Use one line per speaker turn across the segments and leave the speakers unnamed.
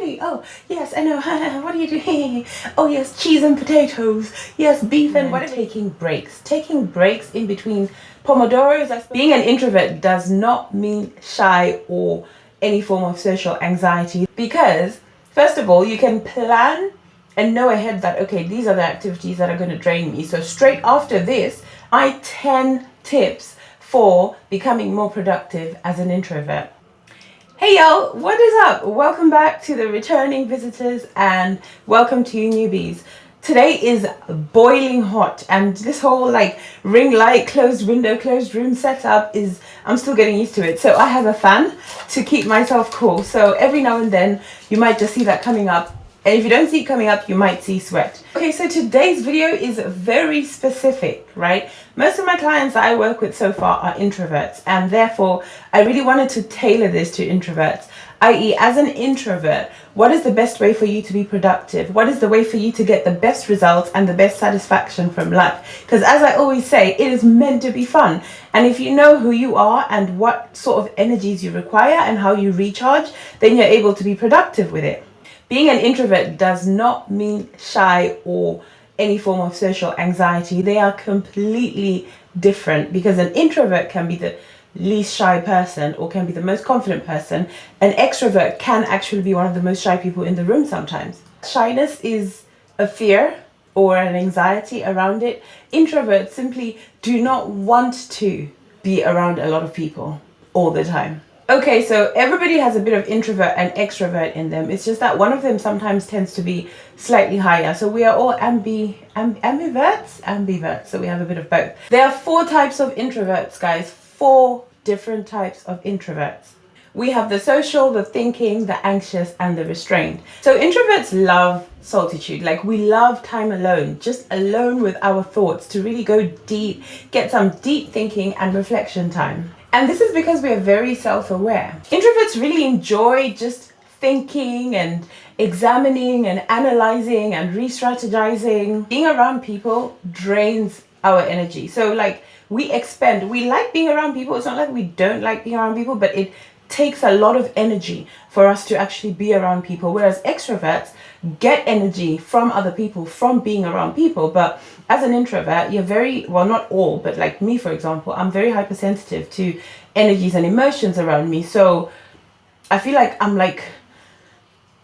pretty. Oh, yes, I know. What are you doing? Oh, yes, cheese and potatoes. Yes, beef and whatever. Taking breaks. Taking breaks in between pomodoros. Being an introvert does not mean shy or any form of social anxiety, because first of all, you can plan and know ahead that, okay, these are the activities that are going to drain me. So straight after this, my 10 tips for becoming more productive as an introvert. Hey y'all, what is up? Welcome back to the returning visitors and welcome to you newbies. Today is boiling hot, and this whole like ring light, closed window, closed room setup is, I'm still getting used to it. So I have a fan to keep myself cool. So every now and then you might just see that coming up. And if you don't see it coming up, you might see sweat. Okay, so today's video is very specific, right? Most of my clients that I work with so far are introverts, and therefore I really wanted to tailor this to introverts, i.e. as an introvert, what is the best way for you to be productive? What is the way for you to get the best results and the best satisfaction from life? Because as I always say, it is meant to be fun. And if you know who you are and what sort of energies you require and how you recharge, then you're able to be productive with it. Being an introvert does not mean shy or any form of social anxiety. They are completely different, because an introvert can be the least shy person or can be the most confident person. An extrovert can actually be one of the most shy people in the room sometimes. Shyness is a fear or an anxiety around it. Introverts simply do not want to be around a lot of people all the time. Okay, so everybody has a bit of introvert and extrovert in them. It's just that one of them sometimes tends to be slightly higher. So we are all ambiverts. So we have a bit of both. There are 4 types of introverts, guys. 4 different types of introverts. We have the social, the thinking, the anxious, and the restrained. So introverts love solitude. Like, we love time alone, just alone with our thoughts, to really go deep, get some deep thinking and reflection time. And this is because we are very self-aware. Introverts really enjoy just thinking and examining and analyzing and re-strategizing. Being around people drains our energy. So like, we like being around people. It's not like we don't like being around people, but it takes a lot of energy for us to actually be around people, whereas extroverts get energy from other people, from being around people. But as an introvert, you're very, well, not all, but like me, for example, I'm very hypersensitive to energies and emotions around me. So I feel like I'm like,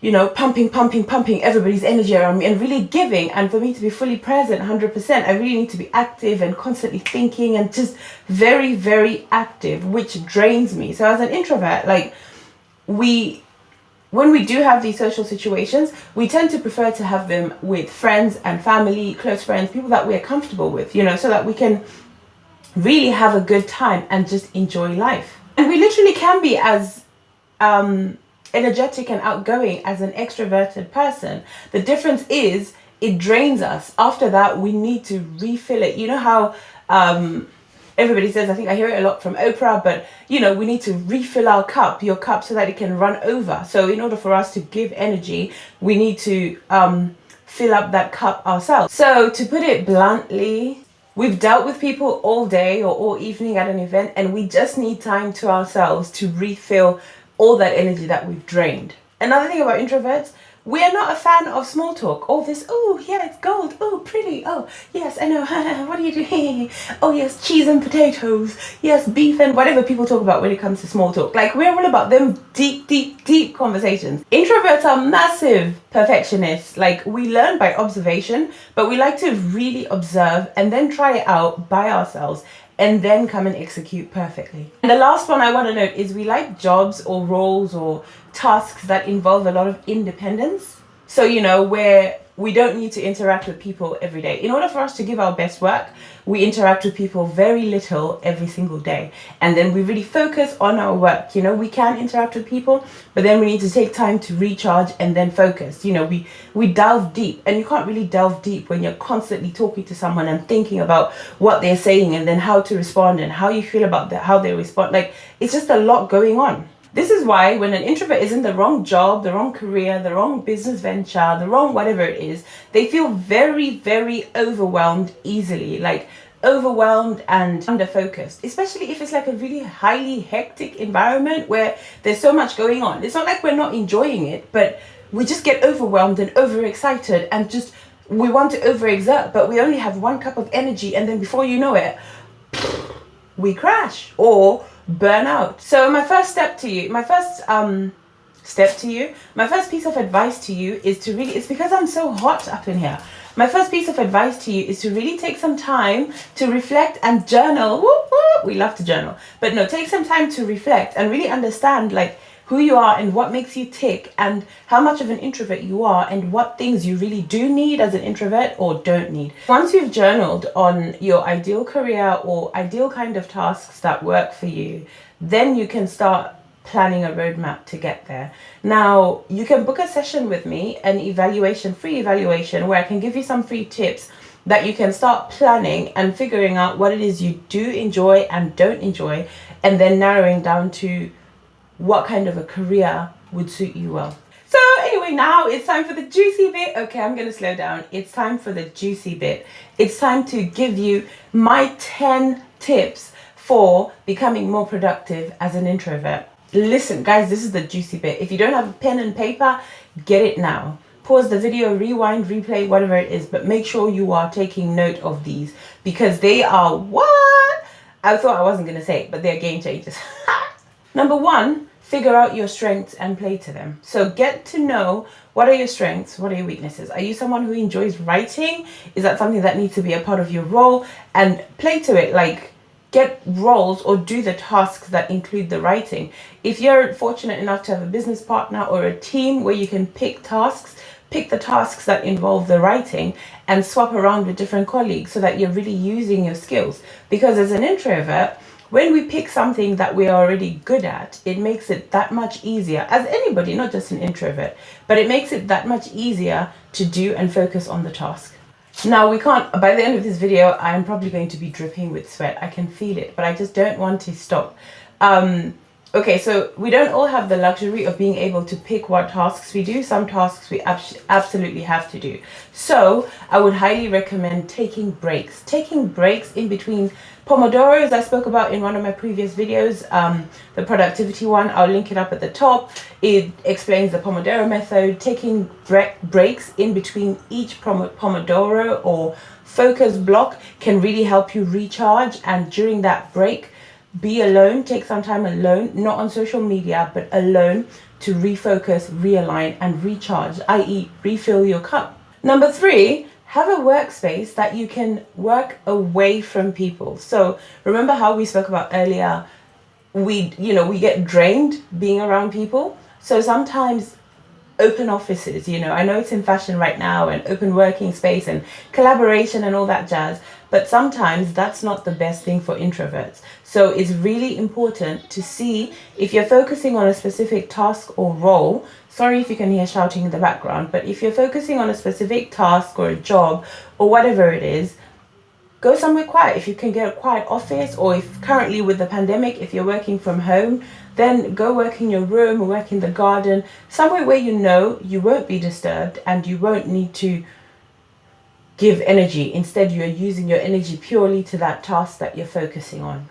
you know, pumping everybody's energy around me and really giving. And for me to be fully present 100%, I really need to be active and constantly thinking and just very, very active, which drains me. So as an introvert, like, when we do have these social situations, we tend to prefer to have them with friends and family, close friends, people that we're comfortable with, you know, so that we can really have a good time and just enjoy life. And we literally can be as energetic and outgoing as an extroverted person. The difference is it drains us. After that, we need to refill it. You know how everybody says, I think I hear it a lot from Oprah, but you know, we need to refill your cup so that it can run over. So in order for us to give energy, we need to fill up that cup ourselves. So to put it bluntly, we've dealt with people all day or all evening at an event, and we just need time to ourselves to refill all that energy that we've drained. Another thing about introverts, we are not a fan of small talk. All this, oh yeah, it's gold, oh pretty, oh yes, I know, what are you doing? Oh yes, cheese and potatoes, yes, beef and whatever people talk about when it comes to small talk. Like, we're all about them deep conversations. Introverts are massive perfectionists. Like, we learn by observation, but we like to really observe and then try it out by ourselves, and then come and execute perfectly. And the last one I want to note is we like jobs or roles or tasks that involve a lot of independence. So, you know, where we don't need to interact with people every day. In order for us to give our best work, we interact with people very little every single day. And then we really focus on our work. You know, we can interact with people, but then we need to take time to recharge and then focus. You know, we delve deep, and you can't really delve deep when you're constantly talking to someone and thinking about what they're saying and then how to respond and how you feel about that, how they respond. Like, it's just a lot going on. This is why when an introvert is in the wrong job, the wrong career, the wrong business venture, the wrong whatever it is, they feel very, very overwhelmed easily, like overwhelmed and under focused, especially if it's like a really highly hectic environment where there's so much going on. It's not like we're not enjoying it, but we just get overwhelmed and overexcited and just we want to overexert, but we only have 1 cup of energy, and then before you know it, we crash or burn out. So my first piece of advice to you is to really, it's because I'm so hot up in here. My first piece of advice to you is to really take some time to reflect and journal. Whoop, whoop. We love to journal, but no, take some time to reflect and really understand like who you are and what makes you tick and how much of an introvert you are and what things you really do need as an introvert or don't need. Once you've journaled on your ideal career or ideal kind of tasks that work for you, then you can start planning a roadmap to get there. Now, you can book a session with me, an evaluation, free evaluation, where I can give you some free tips that you can start planning and figuring out what it is you do enjoy and don't enjoy, and then narrowing down to what kind of a career would suit you well. So anyway, now it's time for the juicy bit. Okay, I'm gonna slow down. It's time for the juicy bit. It's time to give you my 10 tips for becoming more productive as an introvert. Listen, guys, this is the juicy bit. If you don't have a pen and paper, get it now. Pause the video, rewind, replay, whatever it is, but make sure you are taking note of these because they are what? I thought I wasn't gonna say it, but they're game changers. Number 1, figure out your strengths and play to them. So get to know what are your strengths, what are your weaknesses. Are you someone who enjoys writing? Is that something that needs to be a part of your role? And play to it, like get roles or do the tasks that include the writing. If you're fortunate enough to have a business partner or a team where you can pick the tasks that involve the writing and swap around with different colleagues so that you're really using your skills. Because as an introvert, when we pick something that we're already good at, it makes it that much easier, as anybody, not just an introvert, but it makes it that much easier to do and focus on the task. Now, we can't, by the end of this video, I'm probably going to be dripping with sweat. I can feel it, but I just don't want to stop. Okay, so we don't all have the luxury of being able to pick what tasks we do. Some tasks we absolutely have to do. So I would highly recommend taking breaks. Taking breaks in between Pomodoros I spoke about in one of my previous videos, the productivity one, I'll link it up at the top. It explains the Pomodoro method. Taking breaks in between each Pomodoro or focus block can really help you recharge, and during that break, be alone, take some time alone, not on social media, but alone to refocus, realign, and recharge, i.e. refill your cup. Number 3, have a workspace that you can work away from people. So remember how we spoke about earlier, we get drained being around people. So sometimes open offices, I know it's in fashion right now, and open working space and collaboration and all that jazz, but sometimes that's not the best thing for introverts. So it's really important to see if you're focusing on a specific task or role. Sorry if you can hear shouting in the background, but if you're focusing on a specific task or a job or whatever it is, go somewhere quiet. If you can get a quiet office, or if currently with the pandemic, if you're working from home, then go work in your room or work in the garden, somewhere where you won't be disturbed and you won't need to give energy. Instead, you're using your energy purely to that task that you're focusing on.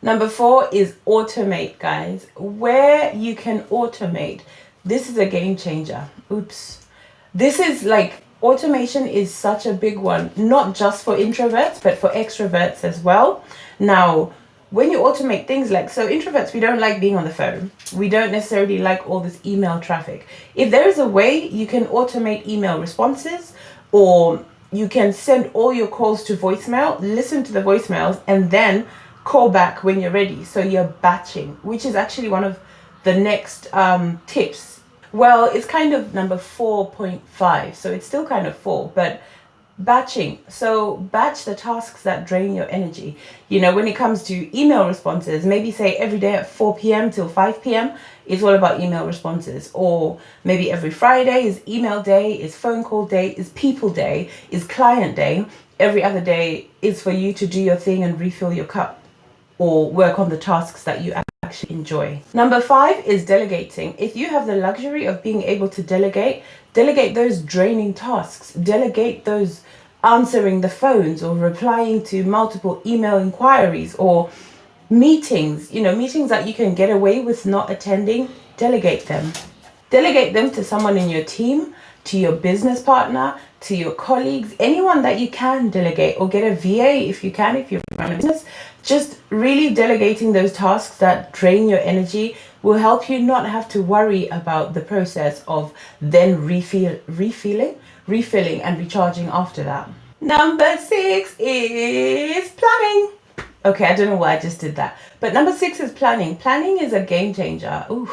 Number 4 is automate, guys. Where you can automate, this is a game changer. Oops. This is like, automation is such a big one, not just for introverts, but for extroverts as well. Now, when you automate things so introverts, we don't like being on the phone. We don't necessarily like all this email traffic. If there is a way you can automate email responses, or you can send all your calls to voicemail, listen to the voicemails, and then call back when you're ready. So you're batching, which is actually one of the next tips. Well, it's kind of number 4.5, so it's still kind of 4, but batching. So batch the tasks that drain your energy. When it comes to email responses, maybe say every day at 4 p.m. till 5 p.m. is all about email responses. Or maybe every Friday is email day, is phone call day, is people day, is client day. Every other day is for you to do your thing and refill your cup or work on the tasks that you actually enjoy. Number 5 is delegating. If you have the luxury of being able to delegate those draining tasks. Delegate those answering the phones or replying to multiple email inquiries or meetings, meetings that you can get away with not attending. Delegate them. Delegate them to someone in your team, to your business partner, to your colleagues, anyone that you can delegate, or get a VA if you can, if you run a business. Just really delegating those tasks that drain your energy will help you not have to worry about the process of then refilling and recharging after that. Number 6 is planning. Okay, I don't know why I just did that. But number 6 is planning. Planning is a game changer. Ooh,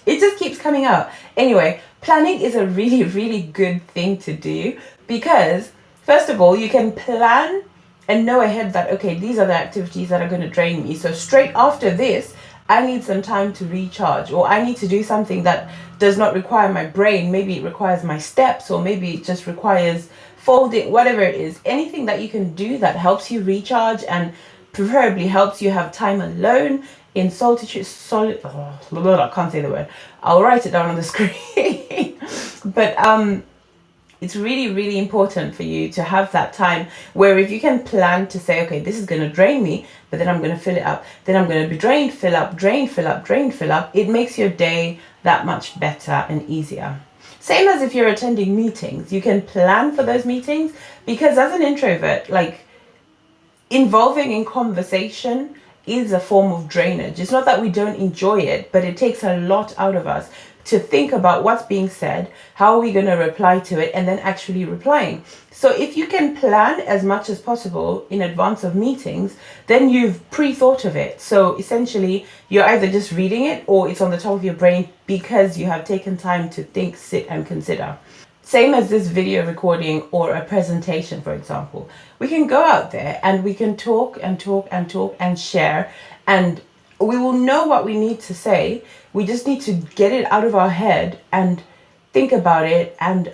it just keeps coming out. Anyway, planning is a really, really good thing to do because, first of all, you can plan and know ahead that, okay, these are the activities that are going to drain me. So straight after this, I need some time to recharge, or I need to do something that does not require my brain. Maybe it requires my steps, or maybe it just requires folding, whatever it is. Anything that you can do that helps you recharge and preferably helps you have time alone in solitude. I can't say the word. I'll write it down on the screen. But it's really, really important for you to have that time where if you can plan to say, okay, this is going to drain me, but then I'm going to fill it up. Then I'm going to be drained, fill up, drain, fill up, drain, fill up. It makes your day that much better and easier. Same as if you're attending meetings. You can plan for those meetings because as an introvert, like, involving in conversation is a form of drainage. It's not that we don't enjoy it, but it takes a lot out of us to think about what's being said, how are we going to reply to it, and then actually replying. So if you can plan as much as possible in advance of meetings, then you've pre-thought of it. So essentially, you're either just reading it or it's on the top of your brain because you have taken time to think, sit, and consider. Same as this video recording or a presentation, for example. We can go out there and we can talk and talk and talk and share, and we will know what we need to say. We just need to get it out of our head and think about it and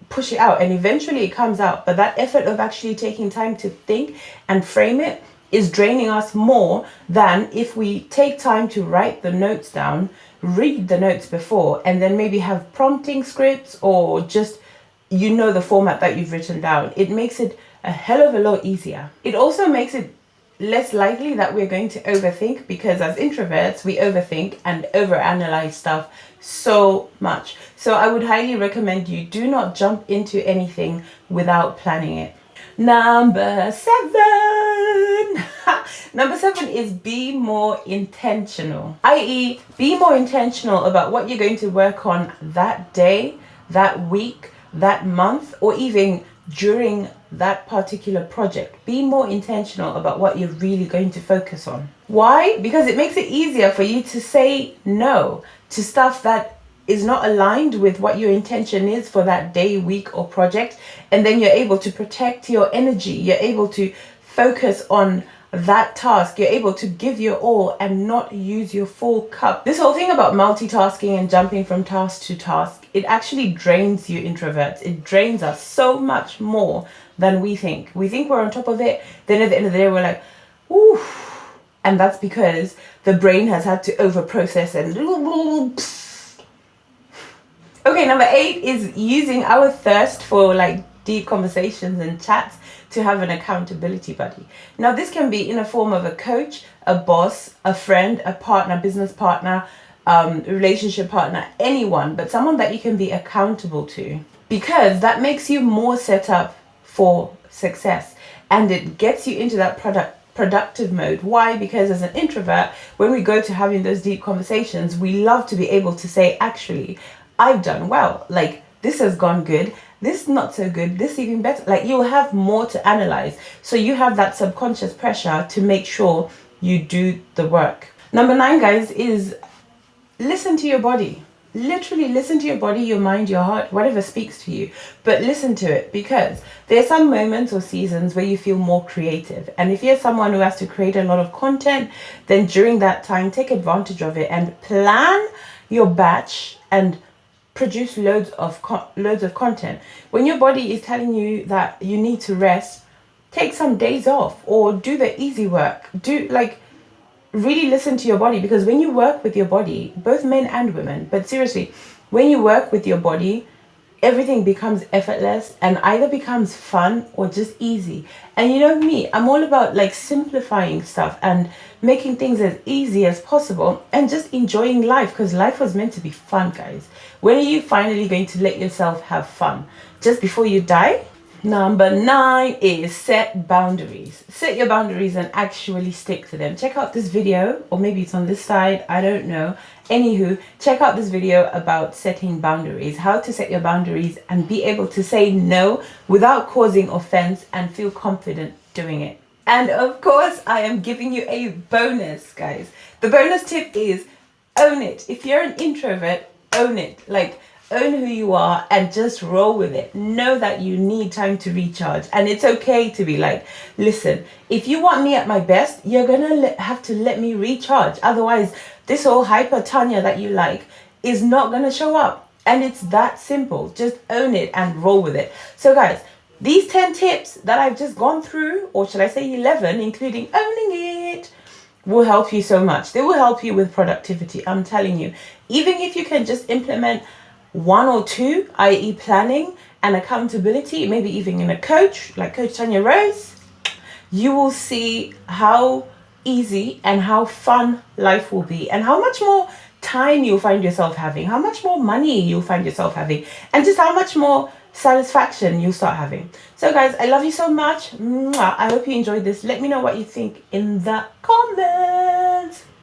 push it out, and eventually it comes out. But that effort of actually taking time to think and frame it is draining us more than if we take time to write the notes down, read the notes before, and then maybe have prompting scripts or just, the format that you've written down. It makes it a hell of a lot easier. It also makes it less likely that we're going to overthink, because as introverts, we overthink and overanalyze stuff so much. So I would highly recommend you do not jump into anything without planning it. Number 7. Number 7 is be more intentional, i.e. be more intentional about what you're going to work on that day, that week, that month, or even during that particular project. Be more intentional about what you're really going to focus on. Why? Because it makes it easier for you to say no to stuff that is not aligned with what your intention is for that day, week, or project. And then you're able to protect your energy. You're able to focus on that task. You're able to give your all and not use your full cup. This whole thing about multitasking and jumping from task to task, it actually drains you introverts. It drains us so much more than we think. We think we're on top of it. Then at the end of the day, we're like, ooh. And that's because the brain has had to overprocess and... Okay, number 8 is using our thirst for deep conversations and chats to have an accountability buddy. Now, this can be in a form of a coach, a boss, a friend, a partner, business partner, relationship partner, anyone, but someone that you can be accountable to, because that makes you more set up for success and it gets you into that productive mode. Why? Because as an introvert, when we go to having those deep conversations, we love to be able to say, actually, I've done well. This has gone good. This not so good. This even better. You'll have more to analyze. So you have that subconscious pressure to make sure you do the work. Number 9, guys, is listen to your body. Literally listen to your body, your mind, your heart, whatever speaks to you. But listen to it, because there are some moments or seasons where you feel more creative. And if you're someone who has to create a lot of content, then during that time, take advantage of it and plan your batch and produce loads of content. When your body is telling you that you need to rest, take some days off or do the easy work. Really listen to your body, because when you work with your body, both men and women, but seriously, when you work with your body, everything becomes effortless and either becomes fun or just easy. And you know me, I'm all about like simplifying stuff and making things as easy as possible and just enjoying life, because life was meant to be fun, guys. When are you finally going to let yourself have fun? Just before you die? Number 9 is set boundaries. Set your boundaries and actually stick to them. Check out this video, or maybe it's on this side, I don't know. Anywho, check out this video about setting boundaries, how to set your boundaries and be able to say no without causing offense and feel confident doing it. And of course, I am giving you a bonus, guys. The bonus tip is own it. If you're an introvert, own it. Like, own who you are and just roll with it. Know that you need time to recharge, and it's okay to be like, listen, if you want me at my best, you're gonna have to let me recharge. Otherwise, this whole hyper Tanya that you like is not gonna show up. And it's that simple. Just own it and roll with it. So guys, these 10 tips that I've just gone through, or should I say 11, including owning it, will help you so much. They will help you with productivity, I'm telling you. Even if you can just implement 1 or 2, i.e. planning and accountability, maybe even in a coach, like Coach Tanya Rose, you will see how easy and how fun life will be, and how much more time you'll find yourself having, how much more money you'll find yourself having, and just how much more satisfaction you'll start having. So guys, I love you so much. Mwah. I hope you enjoyed this. Let me know what you think in the comments.